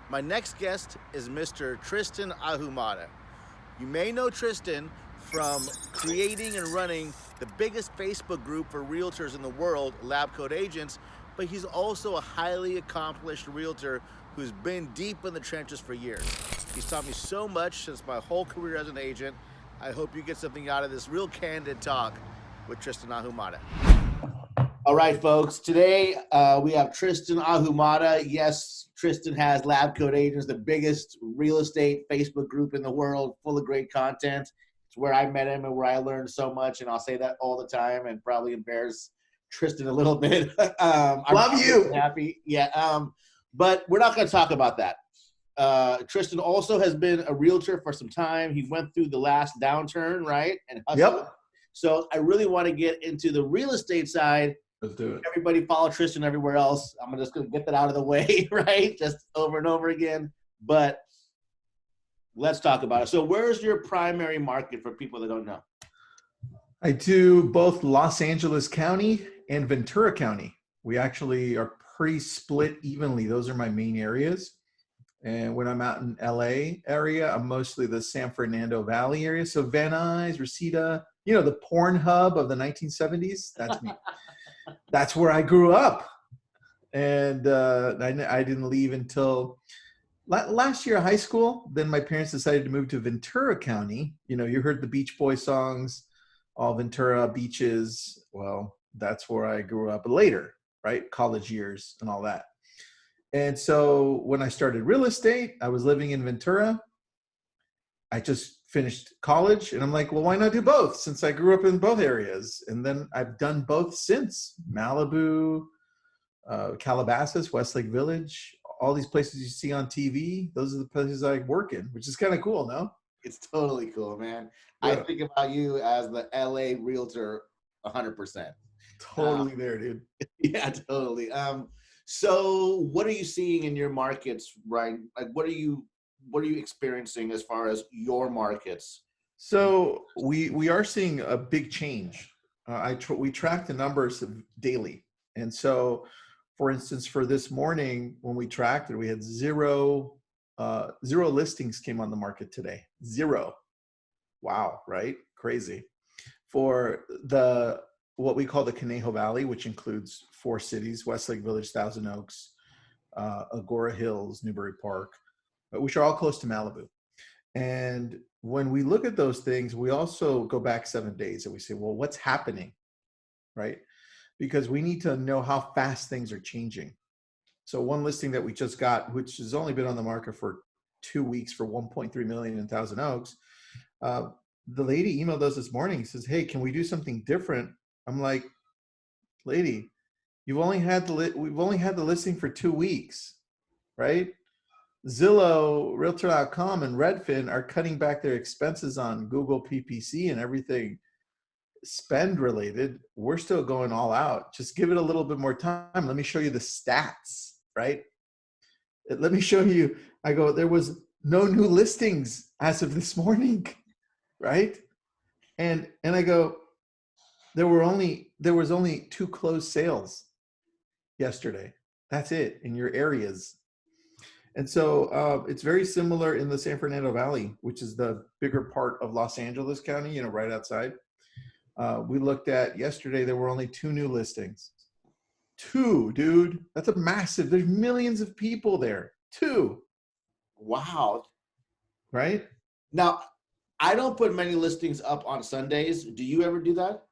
My next guest is Mr. Tristan Ahumada. You may know Tristan from creating and running the biggest Facebook group for realtors in the world, Lab Coat Agents, but he's also a highly accomplished realtor who's been deep in the trenches for years. He's taught me so much since my whole career as an agent. I hope you get something out of this real candid talk with Tristan Ahumada. All right, folks. Today we have Tristan Ahumada. Yes, Tristan has Lab Coat Agents, the biggest real estate Facebook group in the world, full of great content. It's where I met him and where I learned so much, and I'll say that all the time and probably embarrass Tristan a little bit. Love you. Happy. Yeah. But we're not going to talk about that. Tristan also has been a realtor for some time. He went through the last downturn, right? And hustled. Yep. So I really want to get into the real estate side. Let's do it. Everybody follow Tristan everywhere else. I'm just going to get that out of the way, right? Just over and over again. But let's talk about it. So where's your primary market for people that don't know? I do both Los Angeles County and Ventura County. We actually are pretty split evenly. Those are my main areas. And when I'm out in LA area, I'm mostly the San Fernando Valley area. So Van Nuys, Reseda, the porn hub of the 1970s. That's me. That's where I grew up. And I didn't leave until last year of high school. Then my parents decided to move to Ventura County. You heard the Beach Boy songs, all Ventura beaches. Well, that's where I grew up later, right? College years and all that. And so when I started real estate, I was living in Ventura. I just finished college and I'm like, well, why not do both since I grew up in both areas? And then I've done both since. Malibu, Calabasas, Westlake Village, all these places you see on TV. Those are the places I work in, which is kind of cool, no? It's totally cool, man. Yeah. I think about you as the LA realtor 100%. Totally there, dude. Yeah, totally. So what are you seeing in your markets, right? Like what are you experiencing as far as your markets? So we are seeing a big change. We track the numbers daily. And so, for instance, for this morning, when we tracked it, we had zero listings came on the market today. Zero. Wow, right? Crazy. For what we call the Conejo Valley, which includes 4 cities, Westlake Village, Thousand Oaks, Agora Hills, Newbury Park, which are all close to Malibu. And when we look at those things, we also go back 7 days and we say, well, what's happening, right? Because we need to know how fast things are changing. So one listing that we just got, which has only been on the market for 2 weeks for 1.3 million in Thousand Oaks, the lady emailed us this morning, says, hey, can we do something different? I'm like, lady, we've only had the listing for 2 weeks, right? Zillow, Realtor.com, and Redfin are cutting back their expenses on Google PPC and everything spend related. We're still going all out. Just give it a little bit more time. Let me show you the stats, right? Let me show you. I go, there was no new listings as of this morning, right? And I go, there was only 2 closed sales yesterday. That's it in your areas. And so it's very similar in the San Fernando Valley, which is the bigger part of Los Angeles County, right outside. We looked at yesterday, there were only 2 new listings. 2, dude. That's a massive, there's millions of people there. 2. Wow. Right? Now, I don't put many listings up on Sundays. Do you ever do that?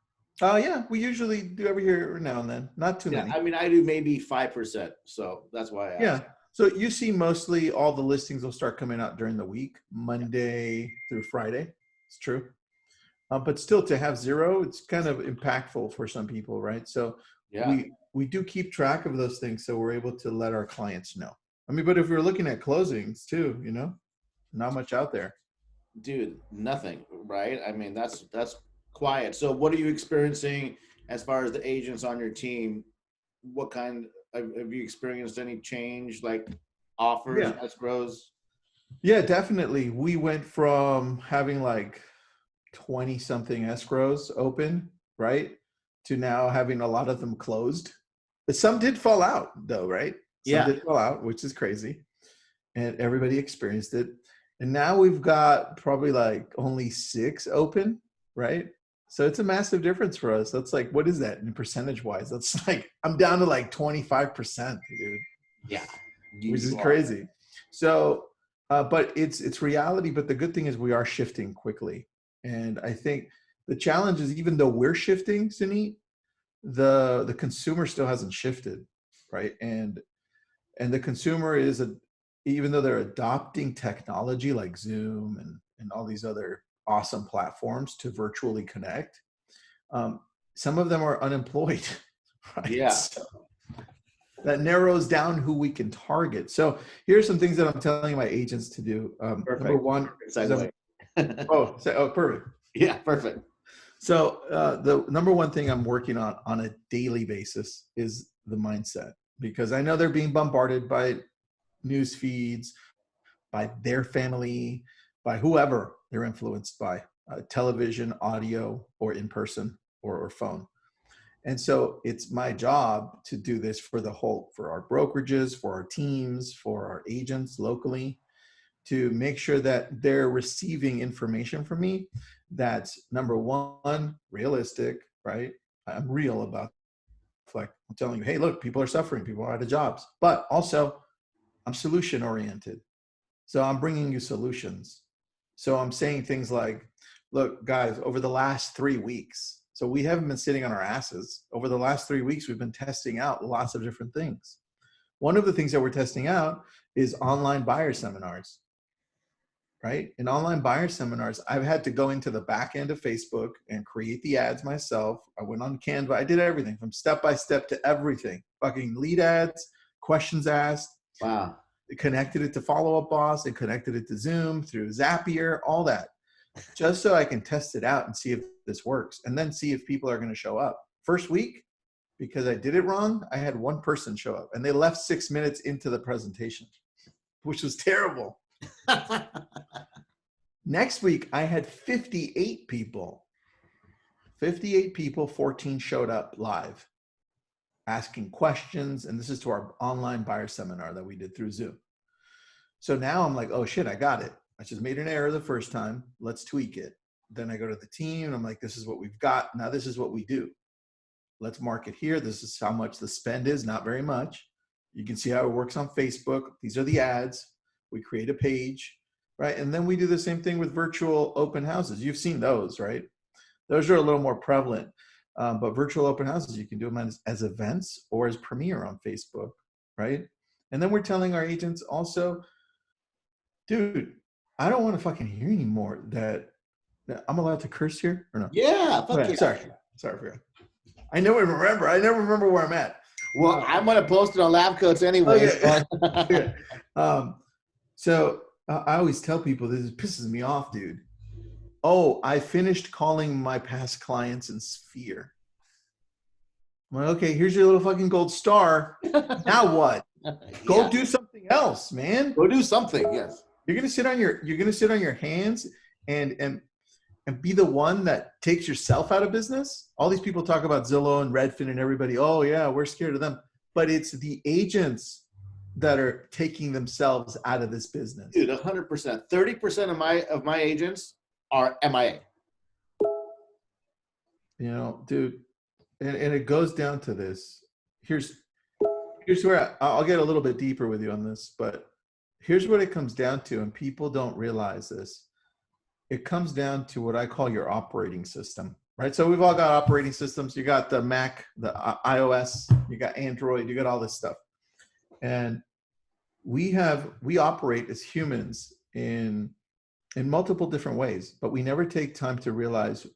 Yeah, we usually do every year now and then. Not too many. I mean, I do maybe 5%. So that's why I asked. Yeah. So you see mostly all the listings will start coming out during the week, Monday through Friday. It's true. But still to have 0, it's kind of impactful for some people, right? So yeah, we do keep track of those things so we're able to let our clients know. I mean, but if we're looking at closings too, not much out there. Dude, nothing, right? I mean, that's quiet. So what are you experiencing as far as the agents on your team? What kind have you experienced any change, like offers, escrows? Yeah, definitely. We went from having like 20 something escrows open, right? To now having a lot of them closed. But some did fall out though, right? Some did fall out, which is crazy. and everybody experienced it. And now we've got probably like only 6 open, right? So it's a massive difference for us. That's like, what is that in percentage wise? That's like, I'm down to like 25%, dude. Yeah. Which is crazy. So, but it's reality. But the good thing is we are shifting quickly. And I think the challenge is, even though we're shifting, Suneet, the consumer still hasn't shifted, right? And the consumer is even though they're adopting technology like Zoom and all these other awesome platforms to virtually connect, some of them are unemployed, right? Yeah. So that narrows down who we can target. So here's some things that I'm telling my agents to do. Number one, perfect. Yeah, perfect. So the number one thing I'm working on a daily basis is the mindset, because I know they're being bombarded by news feeds, by their family, by whoever they're influenced by, television, audio, or in person or phone. And so it's my job to do this for our brokerages, for our teams, for our agents locally, to make sure that they're receiving information from me that's, number one, realistic, right? I'm real about, like, I'm telling you, hey, look, people are suffering, people are out of jobs, but also I'm solution oriented. So I'm bringing you solutions. So I'm saying things like, look, guys, over the last 3 weeks, so we haven't been sitting on our asses. Over the last 3 weeks, we've been testing out lots of different things. One of the things that we're testing out is online buyer seminars, right? In online buyer seminars, I've had to go into the back end of Facebook and create the ads myself. I went on Canva. I did everything from step by step to everything. Fucking lead ads, questions asked. Wow. Connected it to Follow Up Boss and connected it to Zoom through Zapier, all that, just so I can test it out and see if this works, and then see if people are going to show up. First week, because I did it wrong, I had one person show up, and they left 6 minutes into the presentation, which was terrible. Next week, I had 58 people. 58 people, 14 showed up live, asking questions, and this is to our online buyer seminar that we did through Zoom. So now I'm like, oh shit, I got it. I just made an error the first time. Let's tweak it. Then I go to the team and I'm like, this is what we've got. Now this is what we do. Let's mark it here. This is how much the spend is, not very much. You can see how it works on Facebook. These are the ads. We create a page, right? And then we do the same thing with virtual open houses. You've seen those, right? Those are a little more prevalent. But virtual open houses, you can do them as events or as premiere on Facebook, right? And then we're telling our agents also, dude, I don't want to fucking hear anymore that I'm allowed to curse here or no? Yeah. Fuck yeah. Sorry for you. I never remember where I'm at. Well, I'm going to post it on Lab Coats anyway. Okay. So I always tell people, this pisses me off, dude. Oh, I finished calling my past clients in Sphere. I'm like, okay, here's your little fucking gold star. Now what? Go do something else, man. Go do something. Yes. You're gonna sit on your hands and be the one that takes yourself out of business. All these people talk about Zillow and Redfin and everybody. Oh yeah, we're scared of them, but it's the agents that are taking themselves out of this business. Dude, 100%. 30% of my agents are MIA. You know, dude, and it goes down to this. Here's where I'll get a little bit deeper with you on this, but here's what it comes down to, and people don't realize this. It comes down to what I call your operating system, right? So we've all got operating systems. You got the Mac, the iOS, you got Android, you got all this stuff. And we operate as humans in multiple different ways, but we never take time to realize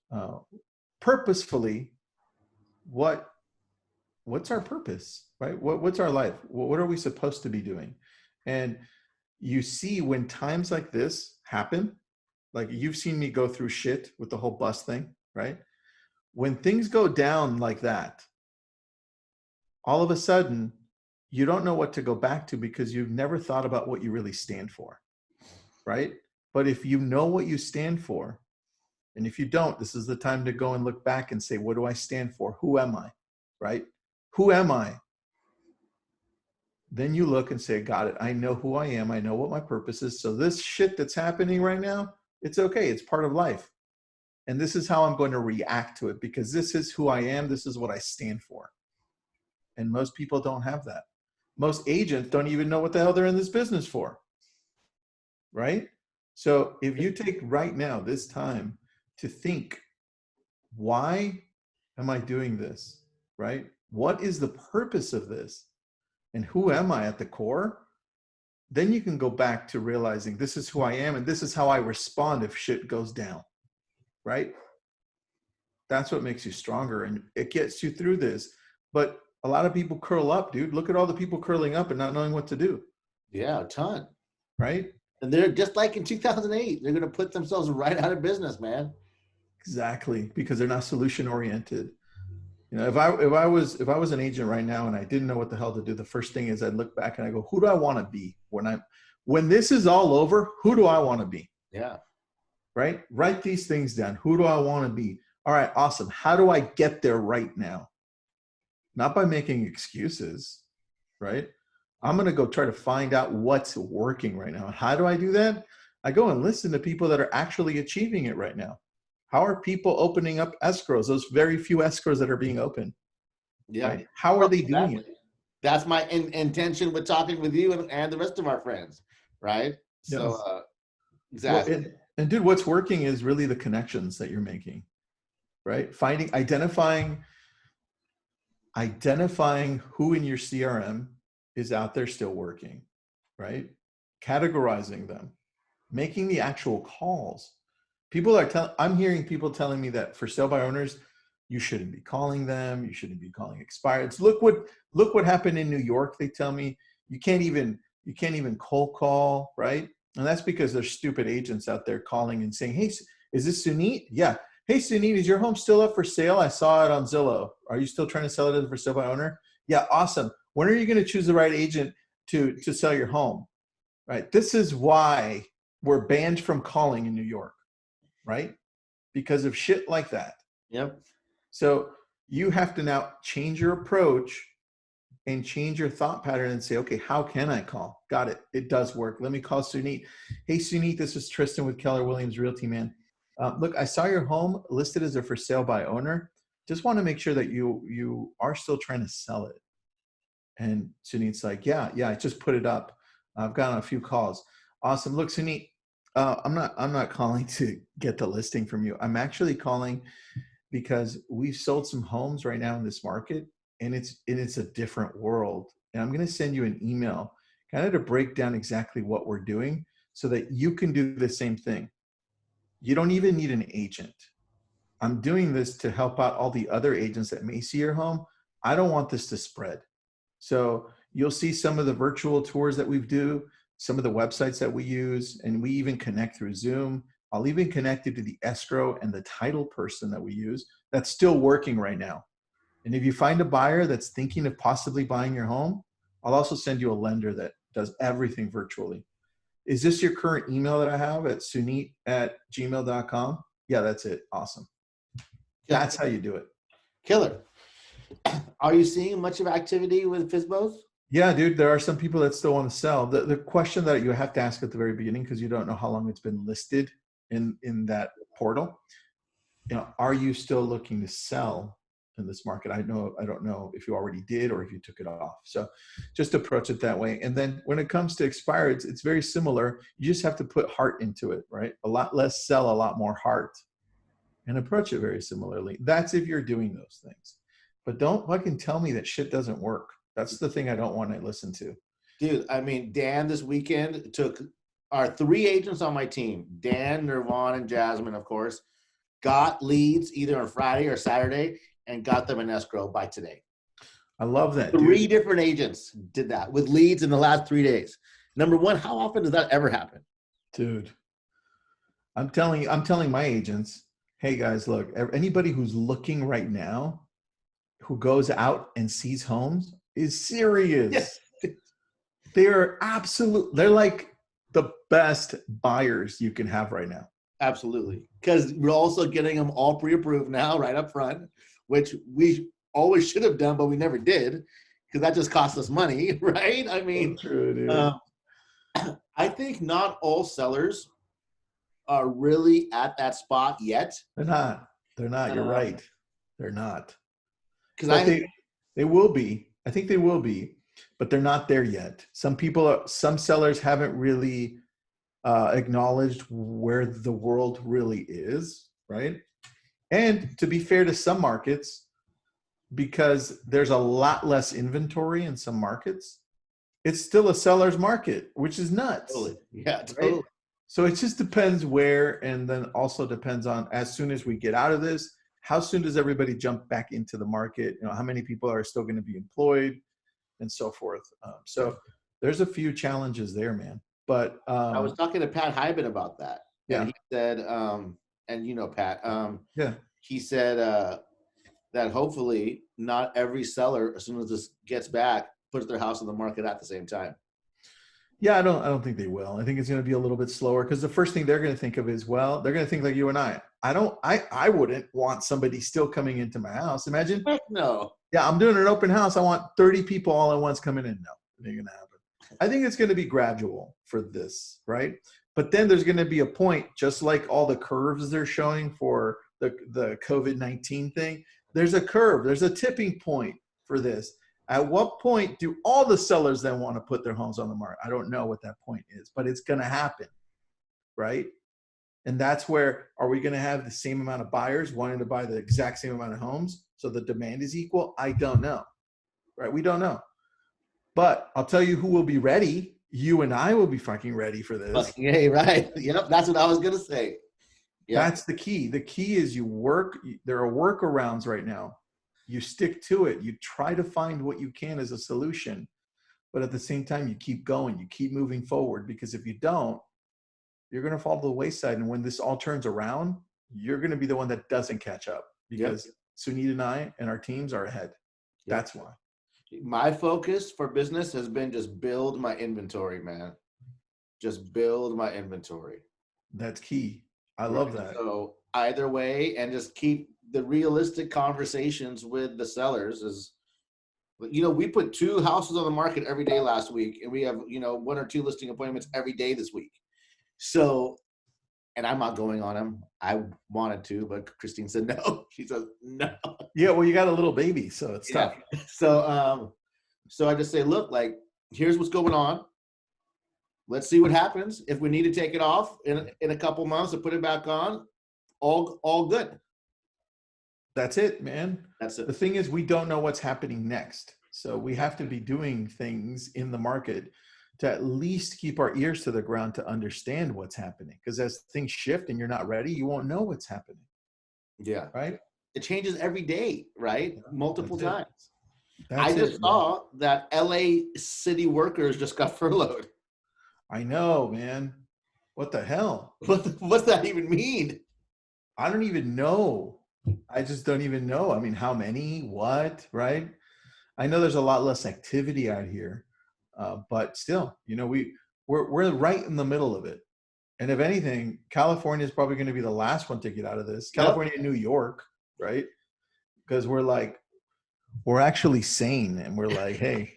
purposefully what's our purpose, right? What's our life? What are we supposed to be doing? And you see, when times like this happen, like you've seen me go through shit with the whole bus thing, right? When things go down like that, all of a sudden, you don't know what to go back to because you've never thought about what you really stand for, right? But if you know what you stand for, and if you don't, this is the time to go and look back and say, what do I stand for? Who am I, right? Who am I? then you look and say, got it. I know who I am. I know what my purpose is. So this shit that's happening right now, it's okay. It's part of life. And this is how I'm going to react to it because this is who I am. This is what I stand for. And most people don't have that. Most agents don't even know what the hell they're in this business for. Right? So if you take right now, this time to think, why am I doing this? Right? What is the purpose of this? And who am I at the core? Then you can go back to realizing this is who I am and this is how I respond if shit goes down. Right? That's what makes you stronger and it gets you through this. But a lot of people curl up, dude. Look at all the people curling up and not knowing what to do. Yeah, a ton. Right? And they're just like in 2008. They're going to put themselves right out of business, man. Exactly, because they're not solution oriented. You know, if I was an agent right now and I didn't know what the hell to do, the first thing is I'd look back and I go, who do I want to be when this is all over? Who do I want to be? Yeah. Right? Write these things down. Who do I want to be? All right, awesome. How do I get there right now? Not by making excuses, right? I'm going to go try to find out what's working right now. How do I do that? I go and listen to people that are actually achieving it right now. How are people opening up escrows? Those very few escrows that are being opened. Yeah. Right? How are they doing it? That's my intention with talking with you and the rest of our friends, right? Yes. So, exactly. Well, and dude, what's working is really the connections that you're making, right? Identifying who in your CRM is out there still working, right? Categorizing them, making the actual calls. I'm hearing people telling me that for sale by owners, you shouldn't be calling them. You shouldn't be calling expireds. Look what happened in New York. They tell me you can't even cold call, right? And that's because there's stupid agents out there calling and saying, hey, is this Suneet? Yeah. Hey, Suneet, is your home still up for sale? I saw it on Zillow. Are you still trying to sell it as for sale by owner? Yeah, awesome. When are you going to choose the right agent to sell your home? Right. This is why we're banned from calling in New York. Right? Because of shit like that. Yep. So you have to now change your approach and change your thought pattern and say, okay, how can I call? Got it. It does work. Let me call Suneet. Hey, Suneet, this is Tristan with Keller Williams Realty, man. Look, I saw your home listed as a for sale by owner. Just want to make sure that you are still trying to sell it. And Suneet's like, yeah, I just put it up. I've gotten a few calls. Awesome. Look, Suneet, I'm not calling to get the listing from you. I'm actually calling because we've sold some homes right now in this market and it's a different world. And I'm going to send you an email kind of to break down exactly what we're doing so that you can do the same thing. You don't even need an agent. I'm doing this to help out all the other agents that may see your home. I don't want this to spread. So you'll see some of the virtual tours that we do, some of the websites that we use, and we even connect through Zoom. I'll even connect you to the escrow and the title person that we use that's still working right now. And if you find a buyer that's thinking of possibly buying your home, I'll also send you a lender that does everything virtually. Is this your current email that I have at suneet@gmail.com? Yeah, that's it. Awesome. That's how you do it. Killer. Are you seeing much of activity with FSBOs? Yeah, dude, there are some people that still want to sell. The question that you have to ask at the very beginning, because you don't know how long it's been listed in that portal, are you still looking to sell in this market? I don't know if you already did or if you took it off. So just approach it that way. And then when it comes to expireds, it's very similar. You just have to put heart into it, right? A lot less sell, a lot more heart, and approach it very similarly. That's if you're doing those things. But don't fucking tell me that shit doesn't work. That's the thing I don't want to listen to. Dude, I mean, Dan this weekend took our 3 agents on my team, Dan, Nirvan, and Jasmine, of course, got leads either on Friday or Saturday and got them in escrow by today. I love that. 3 different agents did that with leads in the last 3 days. Number one, how often does that ever happen? Dude, I'm telling my agents, hey guys, look, anybody who's looking right now, who goes out and sees homes is serious. Yes. They're like the best buyers you can have right now. Absolutely. Because we're also getting them all pre-approved now right up front, which we always should have done, but we never did. because that just costs us money, right? I mean, true, dude. I think not all sellers are really at that spot yet. They're not. They're not. You're right. They're not. Because But they will be. I think they will be, but they're not there yet. Some sellers haven't really acknowledged where the world really is, right? And to be fair to some markets, because there's a lot less inventory in some markets, it's still a seller's market, which is nuts. totally. Yeah, Right? totally. So it just depends where, and then also depends on, as soon as we get out of this, how soon does everybody jump back into the market? You know, how many people are still going to be employed, and so forth. So there's a few challenges there, man. But I was talking to Pat Hyben about that. Yeah. And he said, and you know Pat, yeah, he said that hopefully not every seller, as soon as this gets back, puts their house on the market at the same time. yeah, I don't think they will. I think it's going to be a little bit slower, because the first thing they're going to think of is, well, they're going to think like you and I. I wouldn't want somebody still coming into my house. Imagine. Heck no. Yeah, I'm doing an open house. I want 30 people all at once coming in. No, it ain't going to happen. I think it's going to be gradual for this, right? But then there's going to be a point, just like all the curves they're showing for the COVID-19 thing. There's a curve. There's a tipping point for this. At what point do all the sellers then want to put their homes on the market? I don't know what that point is, but it's going to happen, right? And that's where, are we going to have the same amount of buyers wanting to buy the exact same amount of homes so the demand is equal? I don't know, right? We don't know. But I'll tell you who will be ready. You and I will be fucking ready for this. Yeah, right. Yep, that's what I was going to say. Yep. That's the key. The key is you work. There are workarounds right now. You stick to it. You try to find what you can as a solution. But at the same time, you keep going. You keep moving forward, because if you don't, you're going to fall to the wayside. And when this all turns around, you're going to be the one that doesn't catch up, because Suneet and I and our teams are ahead. Yep. That's why. My focus for business has been just build my inventory, man. Just build my inventory. That's key. I love that. So either way, and just keep the realistic conversations with the sellers is, you know, we put 2 houses on the market every day last week, and we have, you know, 1 or 2 listing appointments every day this week. So, and I'm not going on them. I wanted to, but Christine said no. She says no. Yeah, well, you got a little baby, so it's tough. So, so I just say, look, like, here's what's going on. Let's see what happens. If we need to take it off in a couple months and put it back on, all good. That's it, man. That's it. The thing is, we don't know what's happening next. So we have to be doing things in the market to at least keep our ears to the ground to understand what's happening. Because as things shift and you're not ready, you won't know what's happening. Yeah. Right? It changes every day, right? Yeah, multiple times. I just saw that LA city workers just got furloughed. I know, man. What the hell? What's that even mean? I don't even know. I just don't even know. I mean, how many? What? Right? I know there's a lot less activity out here, but still, you know, we're right in the middle of it. And if anything, California is probably going to be the last one to get out of this. California and New York, right? Because we're actually sane, and we're like, hey,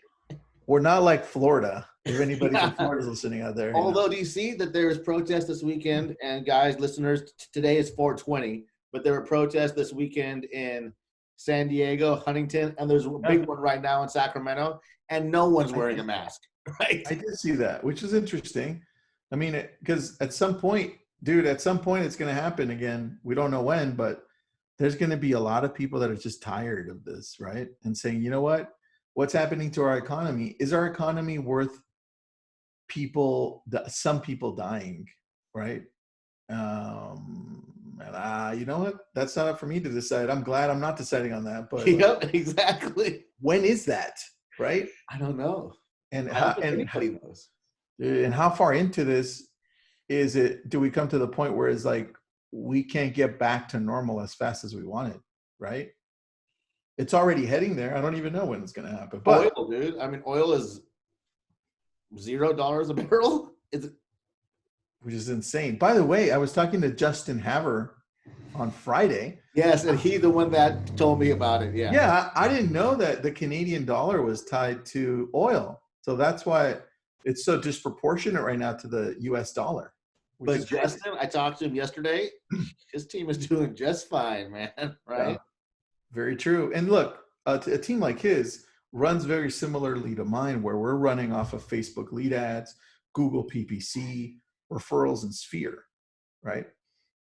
we're not like Florida. If anybody from Florida is listening out there. Although, do you see that there is protests this weekend? And guys, listeners, today is 420, but there were protests this weekend in San Diego, Huntington, and there's a big one right now in Sacramento, and no one's wearing a mask, right? I did see that, which is interesting. I mean, because at some point, dude, it's going to happen again. We don't know when, but there's going to be a lot of people that are just tired of this, right? And saying, you know what? What's happening to our economy? Is our economy worth some people dying, right? And you know what? That's not up for me to decide. I'm glad I'm not deciding on that. But yep, exactly. When is that, right? I don't know. And I don't think anybody knows. And how far into this is it? Do we come to the point where it's like we can't get back to normal as fast as we want it, right? It's already heading there. I don't even know when it's going to happen. But oil, dude. I mean, oil is $0 a barrel. Which is insane. By the way, I was talking to Justin Haver on Friday. Yes, and he's the one that told me about it. Yeah. Yeah, I didn't know that the Canadian dollar was tied to oil. So that's why it's so disproportionate right now to the US dollar. But Justin, I talked to him yesterday. His team is doing just fine, man. Right? Yeah, very true. And look, a team like his runs very similarly to mine, where we're running off of Facebook lead ads, Google PPC, referrals, and Sphere, right?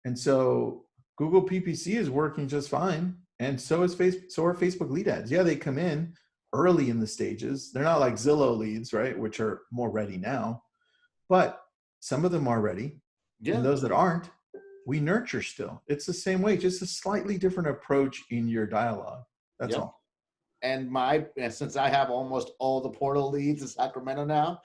And so Google PPC is working just fine, and so are Facebook lead ads. Yeah, they come in early in the stages. They're not like Zillow leads, right, which are more ready now, but some of them are ready. Yeah. And those that aren't, we nurture still. It's the same way, just a slightly different approach in your dialogue. That's all. And since I have almost all the portal leads in Sacramento now,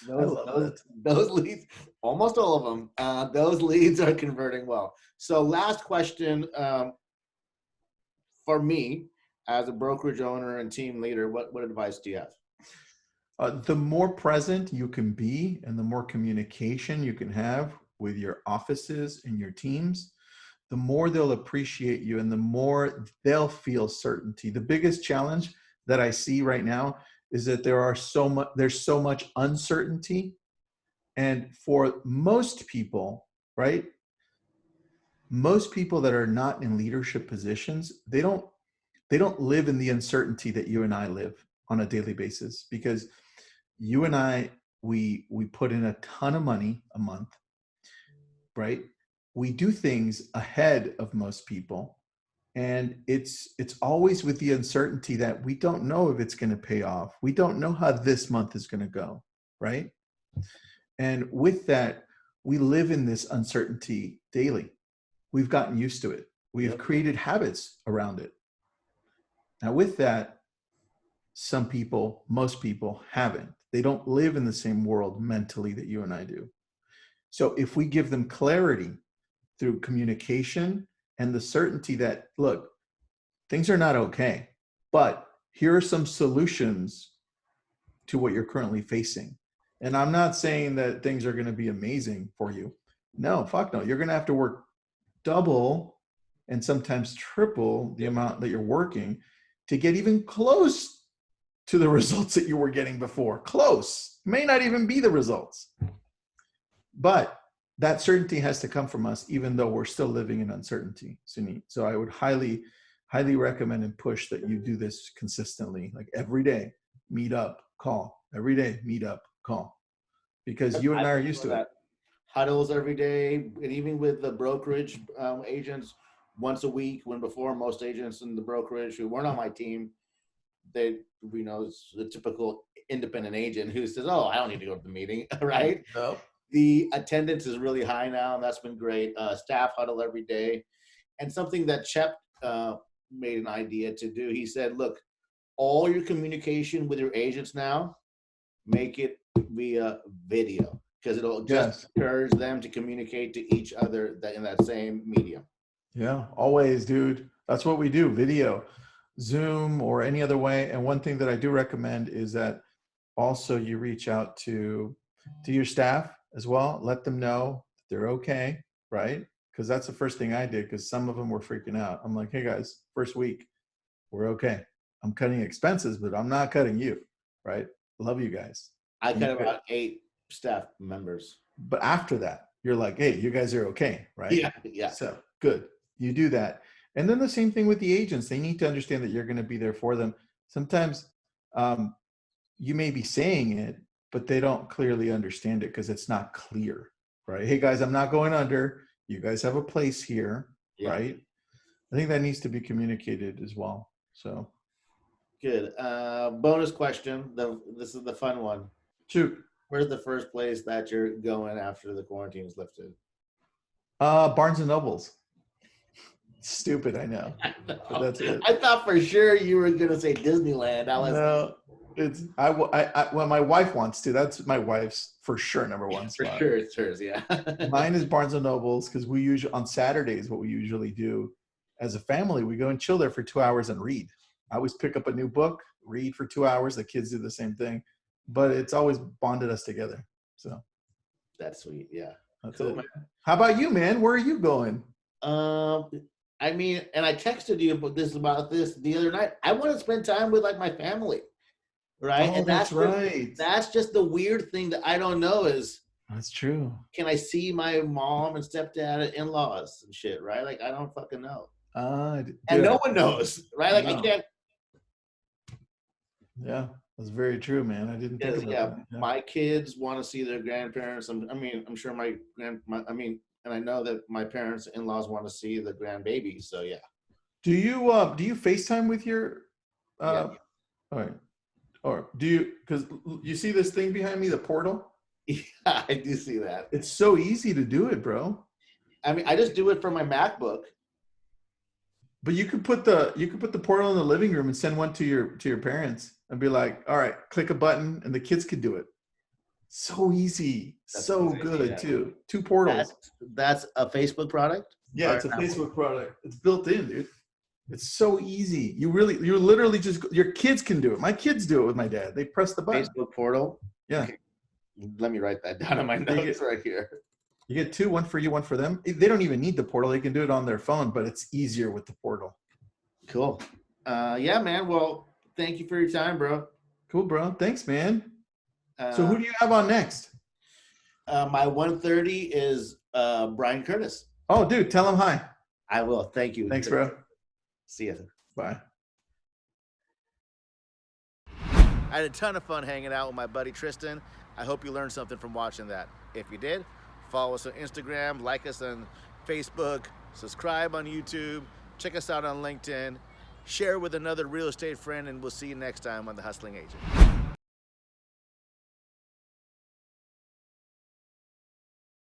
those leads, almost all of them, those leads are converting well. So last question for me as a brokerage owner and team leader, what advice do you have? The more present you can be and the more communication you can have with your offices and your teams, the more they'll appreciate you and the more they'll feel certainty. The biggest challenge that I see right now is that there's so much uncertainty. And for most people, right? Most people that are not in leadership positions, they don't live in the uncertainty that you and I live on a daily basis, because you and I, we put in a ton of money a month, right? We do things ahead of most people, and it's always with the uncertainty that we don't know if it's going to pay off. We don't know how this month is going to go, right? And with that, we live in this uncertainty daily. We've gotten used to it. We've created habits around it. Now with that, most people haven't. They don't live in the same world mentally that you and I do. So if we give them clarity through communication and the certainty that, look, things are not okay, but here are some solutions to what you're currently facing. And I'm not saying that things are going to be amazing for you. No, fuck no. You're going to have to work double and sometimes triple the amount that you're working to get even close to the results that you were getting before. Close. May not even be the results. But that certainty has to come from us, even though we're still living in uncertainty, Suneet. So I would highly, highly recommend and push that you do this consistently, like every day, meet up, call. Every day, meet up, call. Because you and I are used to it. Huddles every day, and even with the brokerage agents, once a week, when before most agents in the brokerage who weren't on my team, it's the typical independent agent who says, oh, I don't need to go to the meeting, right? No. The attendance is really high now, and that's been great. Staff huddle every day. And something that Chep made an idea to do, he said, look, all your communication with your agents now, make it via video, because it'll just encourage them to communicate to each other in that same medium. Yeah, always, dude. That's what we do, video, Zoom, or any other way. And one thing that I do recommend is that also you reach out to your staff as well. Let them know they're okay, right? Because that's the first thing I did, because some of them were freaking out. I'm like, hey guys, first week, we're okay. I'm cutting expenses, but I'm not cutting you, right? Love you guys. I cut about 8 staff members. But after that, you're like, hey, you guys are okay, right? Yeah. So good. You do that. And then the same thing with the agents. They need to understand that you're going to be there for them. Sometimes you may be saying it, but they don't clearly understand it because it's not clear, right? Hey guys, I'm not going under. You guys have a place here, right? I think that needs to be communicated as well. So good. Bonus question. This is the fun one. Shoot. Where's the first place that you're going after the quarantine is lifted? Barnes and Nobles. Stupid, I know. But that's it. I thought for sure you were gonna say Disneyland. No, it's well, my wife wants to. That's my wife's for sure number one spot. For sure, it's hers. Yeah. Mine is Barnes and Nobles, because we usually on Saturdays, what we usually do as a family, we go and chill there for 2 hours and read. I always pick up a new book, read for 2 hours. The kids do the same thing, but it's always bonded us together. So that's sweet. Yeah. That's Cool, it. man. How about you, man? Where are you going? I mean, and I texted you about this the other night. I want to spend time with like my family, right? Oh, And that's right. That's just the weird thing that I don't know is, That's true. can I see my mom and stepdad, in-laws and shit, right? Like I don't fucking know, and no one knows, right? Like I No. can't. Yeah, that's very true, man. I didn't think about that. Yeah. My kids want to see their grandparents. I'm sure and I know that my parents, in-laws want to see the grandbabies. So yeah. Do you FaceTime with your Yeah. all right. Or do you, because you see this thing behind me, the portal? Yeah, I do see that. It's so easy to do it, bro. I mean, I just do it from my MacBook. But you could put the portal in the living room and send one to your parents and be like, all right, click a button and the kids could do it. So easy. That's so crazy, good yeah. too. 2 portals. That's a Facebook product? Yeah, it's a Facebook product. It's built in, dude. It's so easy. You literally just, your kids can do it. My kids do it with my dad. They press the button. Facebook portal? Yeah. Okay. Let me write that down in my notes right here. You get 2, one for you, one for them. They don't even need the portal. They can do it on their phone, but it's easier with the portal. Cool. Yeah, man. Well, thank you for your time, bro. Cool, bro. Thanks, man. So who do you have on next? My 1:30 is Brian Curtis. Oh, dude, tell him hi. I will. Thank you. Thanks, bro. See you. Bye. I had a ton of fun hanging out with my buddy Tristan. I hope you learned something from watching that. If you did, follow us on Instagram, like us on Facebook, subscribe on YouTube, check us out on LinkedIn, share with another real estate friend, and we'll see you next time on The Hustling Agent.